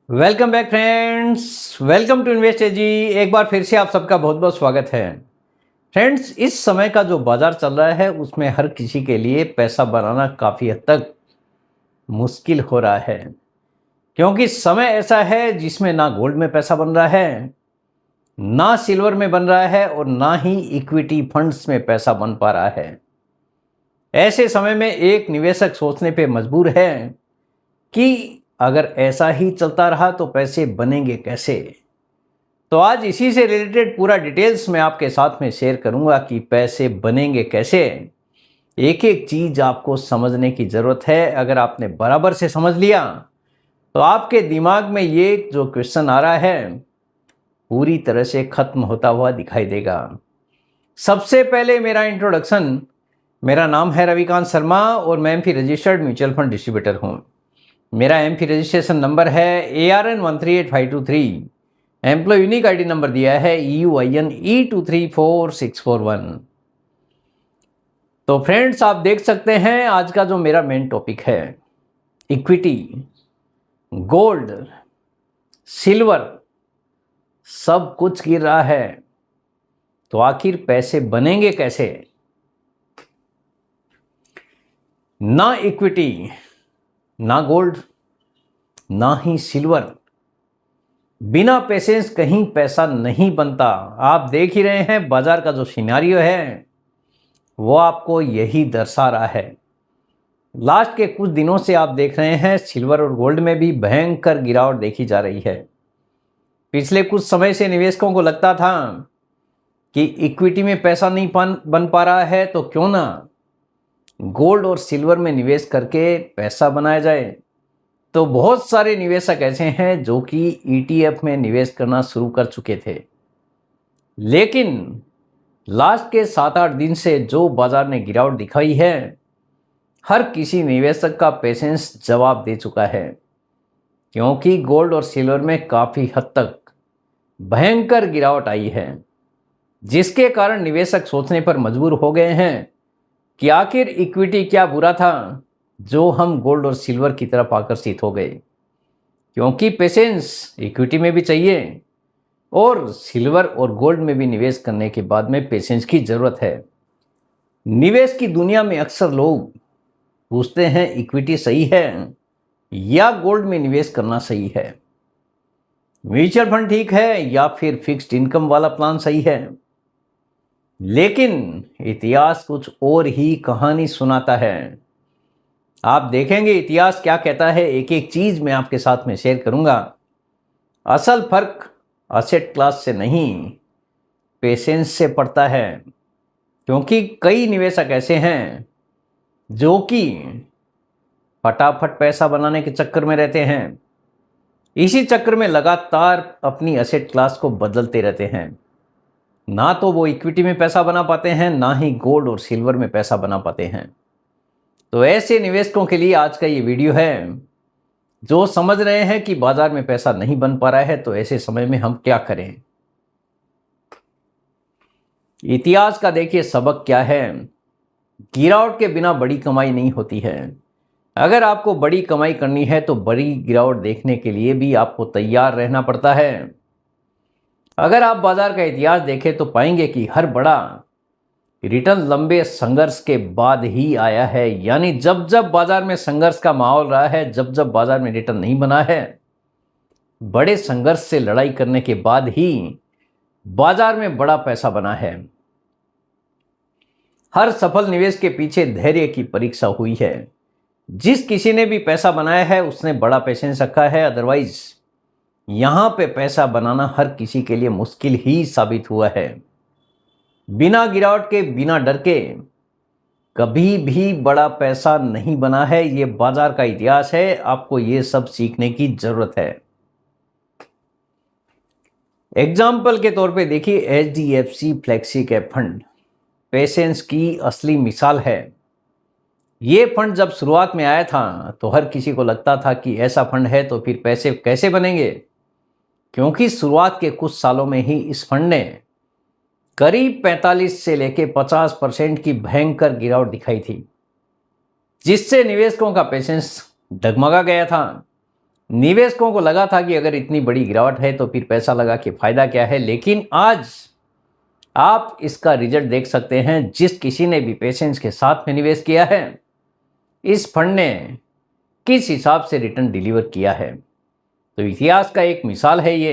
Welcome back friends, welcome to invest एजी। एक बार फिर से आप सबका बहुत बहुत स्वागत है। फ्रेंड्स, इस समय का जो बाजार चल रहा है उसमें हर किसी के लिए पैसा बनाना काफ़ी हद तक मुश्किल हो रहा है, क्योंकि समय ऐसा है जिसमें ना गोल्ड में पैसा बन रहा है, ना सिल्वर में बन रहा है और ना ही इक्विटी फंड्स में पैसा बन पा रहा है। ऐसे समय में एक निवेशक सोचने पे मजबूर है कि अगर ऐसा ही चलता रहा तो पैसे बनेंगे कैसे। तो आज इसी से रिलेटेड पूरा डिटेल्स मैं आपके साथ में शेयर करूंगा कि पैसे बनेंगे कैसे। एक एक चीज आपको समझने की जरूरत है। अगर आपने बराबर से समझ लिया तो आपके दिमाग में ये जो क्वेश्चन आ रहा है पूरी तरह से खत्म होता हुआ दिखाई देगा। सबसे पहले मेरा इंट्रोडक्शन। मेरा नाम है रविकांत शर्मा और मैं MP registered mutual fund distributor हूँ। मेरा एमपी रजिस्ट्रेशन नंबर है ARN138523। Employ unique ID number दिया है EUINE234641। तो फ्रेंड्स, आप देख सकते हैं आज का जो मेरा मेन टॉपिक है, इक्विटी, गोल्ड, सिल्वर, सब कुछ गिर रहा है। तो आखिर पैसे बनेंगे कैसे। ना इक्विटी, ना गोल्ड, ना ही सिल्वर, बिना पेशेंस कहीं पैसा नहीं बनता। आप देख ही रहे हैं बाजार का जो सिनेरियो है वो आपको यही दर्शा रहा है। लास्ट के कुछ दिनों से आप देख रहे हैं सिल्वर और गोल्ड में भी भयंकर गिरावट देखी जा रही है। पिछले कुछ समय से निवेशकों को लगता था कि इक्विटी में पैसा नहीं बन पा रहा है तो क्यों ना गोल्ड और सिल्वर में निवेश करके पैसा बनाया जाए। तो बहुत सारे निवेशक ऐसे हैं जो कि ETF में निवेश करना शुरू कर चुके थे, लेकिन लास्ट के 7-8 दिन से जो बाजार ने गिरावट दिखाई है, हर किसी निवेशक का पेशेंस जवाब दे चुका है, क्योंकि गोल्ड और सिल्वर में काफ़ी हद तक भयंकर गिरावट आई है, जिसके कारण निवेशक सोचने पर मजबूर हो गए हैं कि आखिर इक्विटी क्या बुरा था जो हम गोल्ड और सिल्वर की तरफ आकर्षित हो गए। क्योंकि पेशेंस इक्विटी में भी चाहिए और सिल्वर और गोल्ड में भी निवेश करने के बाद में पेशेंस की ज़रूरत है। निवेश की दुनिया में अक्सर लोग पूछते हैं इक्विटी सही है या गोल्ड में निवेश करना सही है, म्यूचुअल फंड ठीक है या फिर फिक्स्ड इनकम वाला प्लान सही है। लेकिन इतिहास कुछ और ही कहानी सुनाता है। आप देखेंगे इतिहास क्या कहता है। एक एक चीज मैं आपके साथ में शेयर करूंगा। असल फर्क असेट क्लास से नहीं, पेशेंस से पड़ता है। क्योंकि कई निवेशक ऐसे हैं जो कि फटाफट पैसा बनाने के चक्कर में रहते हैं, इसी चक्कर में लगातार अपनी असेट क्लास को बदलते रहते हैं। ना तो वो इक्विटी में पैसा बना पाते हैं, ना ही गोल्ड और सिल्वर में पैसा बना पाते हैं। तो ऐसे निवेशकों के लिए आज का ये वीडियो है जो समझ रहे हैं कि बाजार में पैसा नहीं बन पा रहा है, तो ऐसे समय में हम क्या करें। इतिहास का देखिए सबक क्या है। गिरावट के बिना बड़ी कमाई नहीं होती है। अगर आपको बड़ी कमाई करनी है तो बड़ी गिरावट देखने के लिए भी आपको तैयार रहना पड़ता है। अगर आप बाजार का इतिहास देखें तो पाएंगे कि हर बड़ा रिटर्न लंबे संघर्ष के बाद ही आया है। यानी जब जब बाजार में संघर्ष का माहौल रहा है, जब जब बाजार में रिटर्न नहीं बना है, बड़े संघर्ष से लड़ाई करने के बाद ही बाजार में बड़ा पैसा बना है। हर सफल निवेश के पीछे धैर्य की परीक्षा हुई है। जिस किसी ने भी पैसा बनाया है उसने बड़ा पेशेंस रखा है, अदरवाइज यहां पे पैसा बनाना हर किसी के लिए मुश्किल ही साबित हुआ है। बिना गिरावट के, बिना डर के कभी भी बड़ा पैसा नहीं बना है। ये बाजार का इतिहास है, आपको ये सब सीखने की जरूरत है। एग्जाम्पल के तौर पे देखिए HDFC flexi cap fund patience की असली मिसाल है। ये फंड जब शुरुआत में आया था तो हर किसी को लगता था कि ऐसा फंड है तो फिर पैसे कैसे बनेंगे, क्योंकि शुरुआत के कुछ सालों में ही इस फंड ने करीब 45 से लेके 50% की भयंकर गिरावट दिखाई थी, जिससे निवेशकों का पेशेंस डगमगा गया था। निवेशकों को लगा था कि अगर इतनी बड़ी गिरावट है तो फिर पैसा लगा के फायदा क्या है, लेकिन आज आप इसका रिजल्ट देख सकते हैं। जिस किसी ने भी पेशेंस के साथ में निवेश किया है, इस फंड ने किस हिसाब से रिटर्न डिलीवर किया है, तो इतिहास का एक मिसाल है ये।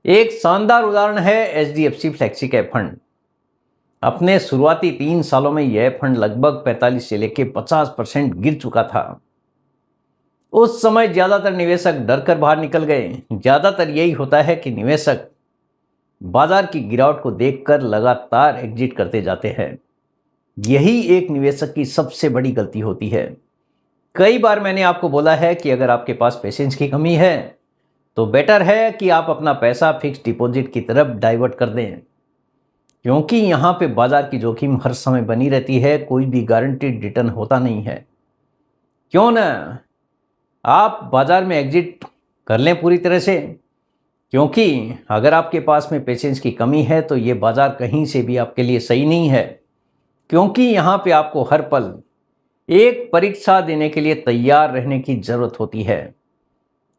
एक शानदार उदाहरण है HDFC फ्लेक्सी कैप फंड। अपने शुरुआती 3 सालों में यह फंड लगभग 45 से लेकर 50% गिर चुका था। उस समय ज्यादातर निवेशक डर कर बाहर निकल गए। ज्यादातर यही होता है कि निवेशक बाजार की गिरावट को देखकर लगातार एग्जिट करते जाते हैं। यही एक निवेशक की सबसे बड़ी गलती होती है। कई बार मैंने आपको बोला है कि अगर आपके पास पेशेंस की कमी है तो बेटर है कि आप अपना पैसा फिक्स डिपॉजिट की तरफ डाइवर्ट कर दें, क्योंकि यहाँ पे बाजार की जोखिम हर समय बनी रहती है। कोई भी गारंटीड रिटर्न होता नहीं है। क्यों ना आप बाजार में एग्जिट कर लें पूरी तरह से, क्योंकि अगर आपके पास में पेशेंस की कमी है तो ये बाजार कहीं से भी आपके लिए सही नहीं है, क्योंकि यहाँ पे आपको हर पल एक परीक्षा देने के लिए तैयार रहने की जरूरत होती है,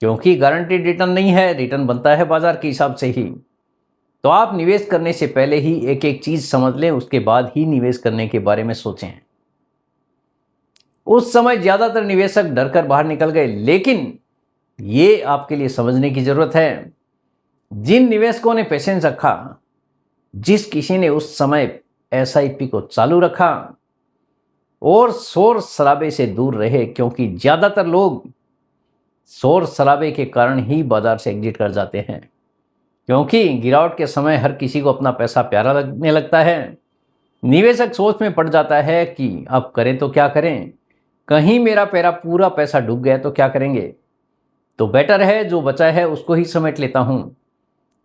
क्योंकि गारंटीड रिटर्न नहीं है, रिटर्न बनता है बाजार के हिसाब से ही। तो आप निवेश करने से पहले ही एक एक चीज समझ लें, उसके बाद ही निवेश करने के बारे में सोचें। उस समय ज्यादातर निवेशक डर कर बाहर निकल गए, लेकिन ये आपके लिए समझने की जरूरत है। जिन निवेशकों ने पेशेंस रखा, जिस किसी ने उस समय SIP को चालू रखा और शोर शराबे से दूर रहे, क्योंकि ज्यादातर लोग शोर शराबे के कारण ही बाजार से एग्जिट कर जाते हैं, क्योंकि गिरावट के समय हर किसी को अपना पैसा प्यारा लगने लगता है। निवेशक सोच में पड़ जाता है कि अब करें तो क्या करें, कहीं मेरा पूरा पैसा डूब गया तो क्या करेंगे। तो बेटर है जो बचा है उसको ही समेट लेता हूं।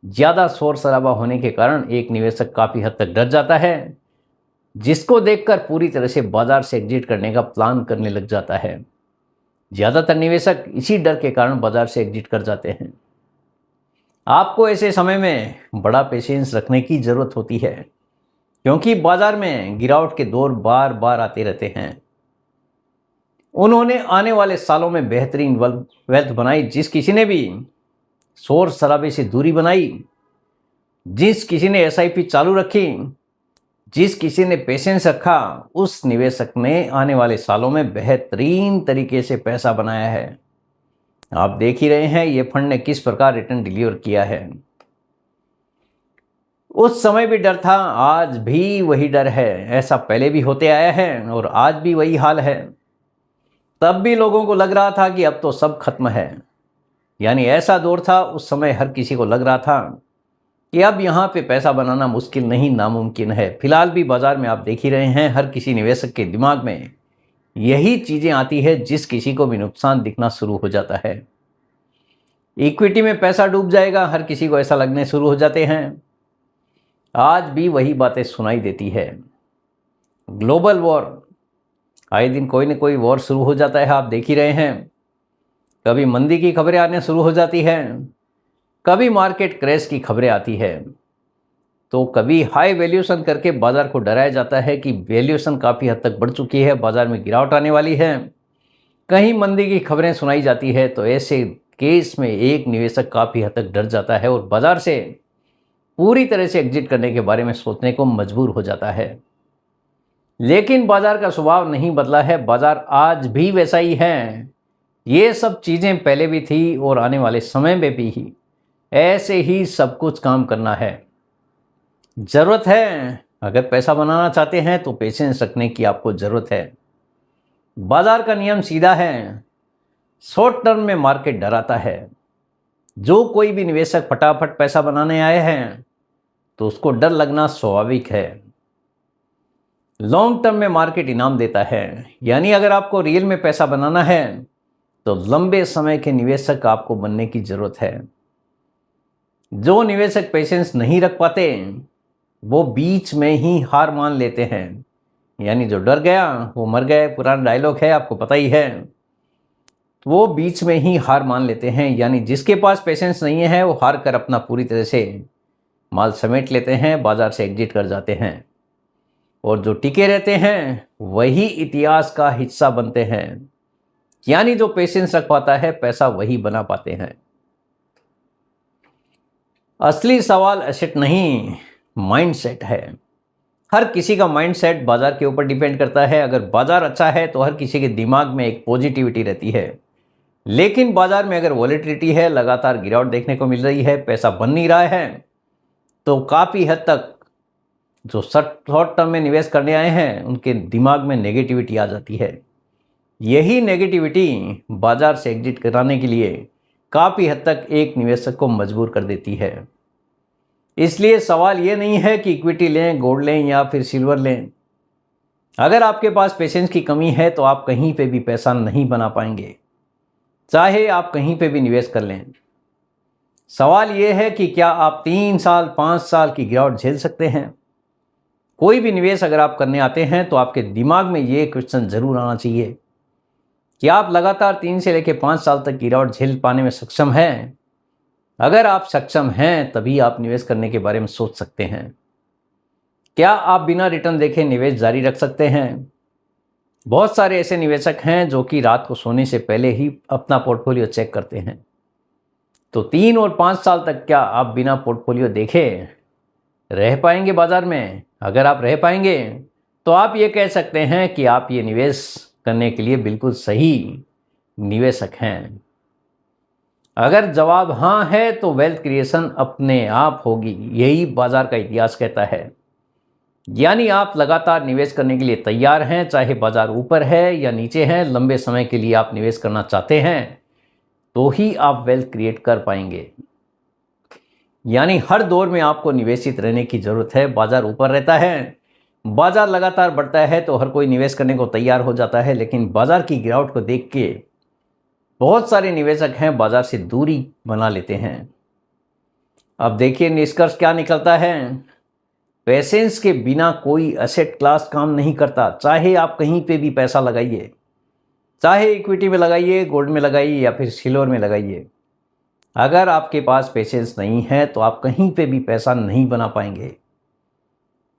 ज्यादा शोर शराबा होने के कारण एक निवेशक काफी हद तक डर जाता है, जिसको देखकर पूरी तरह से बाजार से एग्जिट करने का प्लान करने लग जाता है। ज्यादातर निवेशक इसी डर के कारण बाजार से एग्जिट कर जाते हैं। आपको ऐसे समय में बड़ा पेशेंस रखने की जरूरत होती है, क्योंकि बाजार में गिरावट के दौर बार बार आते रहते हैं। उन्होंने आने वाले सालों में बेहतरीन वेल्थ बनाई। जिस किसी ने भी शोर शराबे से दूरी बनाई, जिस किसी ने SIP चालू रखी, जिस किसी ने पेशेंस रखा, उस निवेशक ने आने वाले सालों में बेहतरीन तरीके से पैसा बनाया है। आप देख ही रहे हैं ये फंड ने किस प्रकार रिटर्न डिलीवर किया है। उस समय भी डर था, आज भी वही डर है। ऐसा पहले भी होते आया है और आज भी वही हाल है। तब भी लोगों को लग रहा था कि अब तो सब खत्म है, यानी ऐसा दौर था उस समय हर किसी को लग रहा था कि अब यहाँ पे पैसा बनाना मुश्किल नहीं, नामुमकिन है। फिलहाल भी बाजार में आप देख ही रहे हैं, हर किसी निवेशक के दिमाग में यही चीजें आती है। जिस किसी को भी नुकसान दिखना शुरू हो जाता है, इक्विटी में पैसा डूब जाएगा, हर किसी को ऐसा लगने शुरू हो जाते हैं। आज भी वही बातें सुनाई देती है। ग्लोबल वॉर, आए दिन कोई न कोई वॉर शुरू हो जाता है, आप देख ही रहे हैं। कभी मंदी की खबरें आने शुरू हो जाती हैं, कभी मार्केट क्रैश की खबरें आती है, तो कभी हाई वैल्यूएशन करके बाजार को डराया जाता है कि वैल्यूएशन काफ़ी हद तक बढ़ चुकी है, बाजार में गिरावट आने वाली है। कहीं मंदी की खबरें सुनाई जाती है, तो ऐसे केस में एक निवेशक काफ़ी हद तक डर जाता है और बाजार से पूरी तरह से एग्जिट करने के बारे में सोचने को मजबूर हो जाता है। लेकिन बाजार का स्वभाव नहीं बदला है, बाजार आज भी वैसा ही है। ये सब चीज़ें पहले भी थी और आने वाले समय में भी ही ऐसे ही सब कुछ काम करना है। ज़रूरत है, अगर पैसा बनाना चाहते हैं तो पेशेंस रखने की आपको ज़रूरत है। बाजार का नियम सीधा है, शॉर्ट टर्म में मार्केट डराता है। जो कोई भी निवेशक फटाफट पैसा बनाने आए हैं तो उसको डर लगना स्वाभाविक है। लॉन्ग टर्म में मार्केट इनाम देता है, यानी अगर आपको रियल में पैसा बनाना है तो लंबे समय के निवेशक आपको बनने की जरूरत है। जो निवेशक पेशेंस नहीं रख पाते वो बीच में ही हार मान लेते हैं, यानी जो डर गया वो मर गया, पुराना डायलॉग है, आपको पता ही है। वो बीच में ही हार मान लेते हैं, यानी जिसके पास पेशेंस नहीं है वो हार कर अपना पूरी तरह से माल समेट लेते हैं, बाजार से एग्जिट कर जाते हैं। और जो टिके रहते हैं वही इतिहास का हिस्सा बनते हैं। यानी जो पेशेंस रख पाता है पैसा वही बना पाते हैं। असली सवाल एसेट नहीं, माइंडसेट है। हर किसी का माइंडसेट बाजार के ऊपर डिपेंड करता है। अगर बाजार अच्छा है तो हर किसी के दिमाग में एक पॉजिटिविटी रहती है, लेकिन बाजार में अगर वॉलेटिलिटी है, लगातार गिरावट देखने को मिल रही है, पैसा बन नहीं रहा है, तो काफ़ी हद तक जो शॉर्ट टर्म में निवेश करने आए हैं उनके दिमाग में नेगेटिविटी आ जाती है। यही नेगेटिविटी बाजार से एग्जिट कराने के लिए काफ़ी हद तक एक निवेशक को मजबूर कर देती है। इसलिए सवाल ये नहीं है कि इक्विटी लें, गोल्ड लें या फिर सिल्वर लें। अगर आपके पास पेशेंस की कमी है तो आप कहीं पे भी पैसा नहीं बना पाएंगे, चाहे आप कहीं पे भी निवेश कर लें। सवाल ये है कि क्या आप 3 साल 5 साल की गिरावट झेल सकते हैं। कोई भी निवेश अगर आप करने आते हैं तो आपके दिमाग में ये क्वेश्चन जरूर आना चाहिए कि आप लगातार 3 से लेकर 5 साल तक गिरावट झेल पाने में सक्षम हैं। अगर आप सक्षम हैं तभी आप निवेश करने के बारे में सोच सकते हैं। क्या आप बिना रिटर्न देखे निवेश जारी रख सकते हैं। बहुत सारे ऐसे निवेशक हैं जो कि रात को सोने से पहले ही अपना पोर्टफोलियो चेक करते हैं। तो 3 और 5 साल तक क्या आप बिना पोर्टफोलियो देखे रह पाएंगे बाजार में। अगर आप रह पाएंगे तो आप ये कह सकते हैं कि आप ये निवेश करने के लिए बिल्कुल सही निवेशक हैं। अगर जवाब हाँ है तो वेल्थ क्रिएशन अपने आप होगी, यही बाजार का इतिहास कहता है। यानी आप लगातार निवेश करने के लिए तैयार हैं, चाहे बाजार ऊपर है या नीचे है। लंबे समय के लिए आप निवेश करना चाहते हैं तो ही आप वेल्थ क्रिएट कर पाएंगे। यानी हर दौर में आपको निवेशित रहने की जरूरत है। बाजार ऊपर रहता है, बाजार लगातार बढ़ता है तो हर कोई निवेश करने को तैयार हो जाता है, लेकिन बाजार की गिरावट को देख के बहुत सारे निवेशक हैं बाजार से दूरी बना लेते हैं। अब देखिए निष्कर्ष क्या निकलता है। पेशेंस के बिना कोई एसेट क्लास काम नहीं करता। चाहे आप कहीं पे भी पैसा लगाइए, चाहे इक्विटी में लगाइए, गोल्ड में लगाइए या फिर सिल्वर में लगाइए, अगर आपके पास पेशेंस नहीं है तो आप कहीं पे भी पैसा नहीं बना पाएंगे।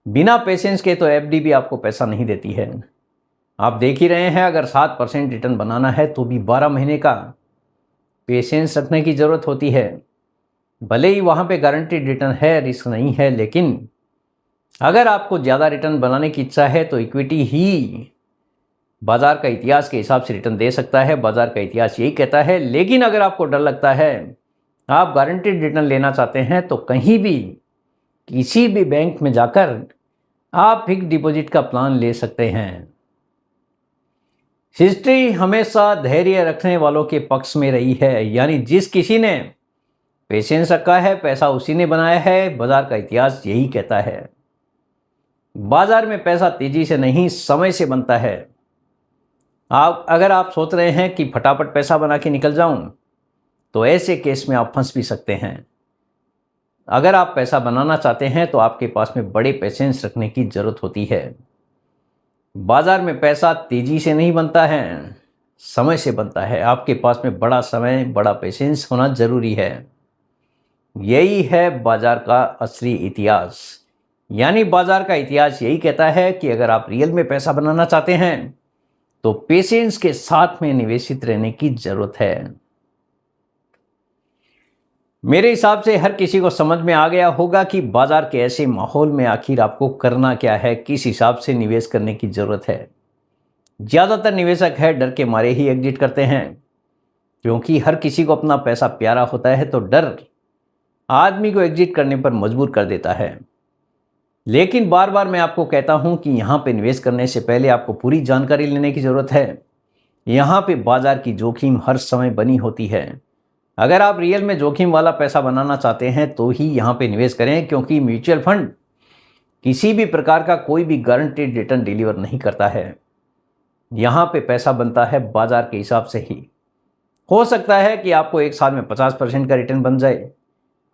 बिना पेशेंस के तो एफडी भी आपको पैसा नहीं देती है। आप देख ही रहे हैं, अगर 7% रिटर्न बनाना है तो भी 12 महीने का पेशेंस रखने की ज़रूरत होती है। भले ही वहाँ पे गारंटीड रिटर्न है, रिस्क नहीं है, लेकिन अगर आपको ज़्यादा रिटर्न बनाने की इच्छा है तो इक्विटी ही बाज़ार का इतिहास के हिसाब से रिटर्न दे सकता है। बाज़ार का इतिहास यही कहता है। लेकिन अगर आपको डर लगता है, आप गारंटीड रिटर्न लेना चाहते हैं, तो कहीं भी किसी भी बैंक में जाकर आप फिक्स डिपॉजिट का प्लान ले सकते हैं। हिस्ट्री हमेशा धैर्य रखने वालों के पक्ष में रही है। यानी जिस किसी ने पेशेंस रखा है पैसा उसी ने बनाया है। बाजार का इतिहास यही कहता है। बाजार में पैसा तेजी से नहीं समय से बनता है। अगर आप सोच रहे हैं कि फटाफट पैसा बना के निकल जाऊं, तो ऐसे केस में आप फंस भी सकते हैं। अगर आप पैसा बनाना चाहते हैं तो आपके पास में बड़े पेशेंस रखने की ज़रूरत होती है। बाजार में पैसा तेजी से नहीं बनता है, समय से बनता है। आपके पास में बड़ा समय, बड़ा पेशेंस होना ज़रूरी है। यही है बाजार का असली इतिहास। यानी बाजार का इतिहास यही कहता है कि अगर आप रियल में पैसा बनाना चाहते हैं तो पेशेंस के साथ में निवेशित रहने की ज़रूरत है। मेरे हिसाब से हर किसी को समझ में आ गया होगा कि बाजार के ऐसे माहौल में आखिर आपको करना क्या है, किस हिसाब से निवेश करने की ज़रूरत है। ज़्यादातर निवेशक है डर के मारे ही एग्जिट करते हैं, क्योंकि हर किसी को अपना पैसा प्यारा होता है, तो डर आदमी को एग्जिट करने पर मजबूर कर देता है। लेकिन बार बार मैं आपको कहता हूं कि यहाँ पे निवेश करने से पहले आपको पूरी जानकारी लेने की ज़रूरत है। यहाँ पे बाजार की जोखिम हर समय बनी होती है। अगर आप रियल में जोखिम वाला पैसा बनाना चाहते हैं तो ही यहाँ पे निवेश करें, क्योंकि म्यूचुअल फंड किसी भी प्रकार का कोई भी गारंटीड रिटर्न डिलीवर नहीं करता है। यहाँ पे पैसा बनता है बाजार के हिसाब से ही। हो सकता है कि आपको एक साल में 50% का रिटर्न बन जाए,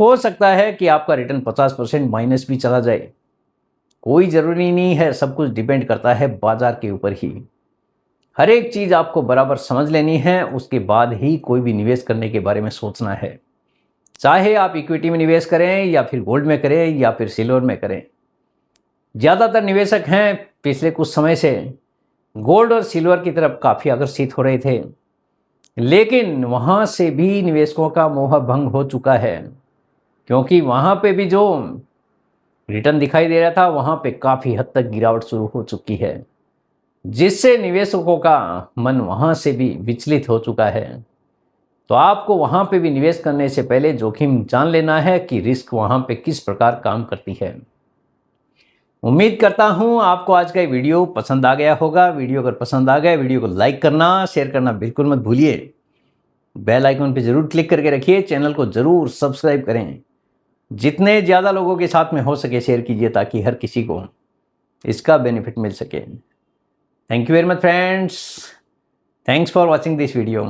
हो सकता है कि आपका रिटर्न 50% माइनस भी चला जाए। कोई ज़रूरी नहीं है, सब कुछ डिपेंड करता है बाजार के ऊपर ही। हर एक चीज़ आपको बराबर समझ लेनी है, उसके बाद ही कोई भी निवेश करने के बारे में सोचना है। चाहे आप इक्विटी में निवेश करें या फिर गोल्ड में करें या फिर सिल्वर में करें। ज़्यादातर निवेशक हैं पिछले कुछ समय से गोल्ड और सिल्वर की तरफ काफ़ी आकर्षित हो रहे थे, लेकिन वहाँ से भी निवेशकों का मोह भंग हो चुका है, क्योंकि वहाँ पे भी जो रिटर्न दिखाई दे रहा था वहाँ पे काफ़ी हद तक गिरावट शुरू हो चुकी है, जिससे निवेशकों का मन वहाँ से भी विचलित हो चुका है। तो आपको वहाँ पे भी निवेश करने से पहले जोखिम जान लेना है कि रिस्क वहाँ पे किस प्रकार काम करती है। उम्मीद करता हूँ आपको आज का ये वीडियो पसंद आ गया होगा। वीडियो अगर पसंद आ गया, वीडियो को लाइक करना, शेयर करना बिल्कुल मत भूलिए। बेल आइकन पे ज़रूर क्लिक करके रखिए, चैनल को ज़रूर सब्सक्राइब करें। जितने ज़्यादा लोगों के साथ में हो सके शेयर कीजिए, ताकि हर किसी को इसका बेनिफिट मिल सके। Thank you very much friends, thanks for watching this video.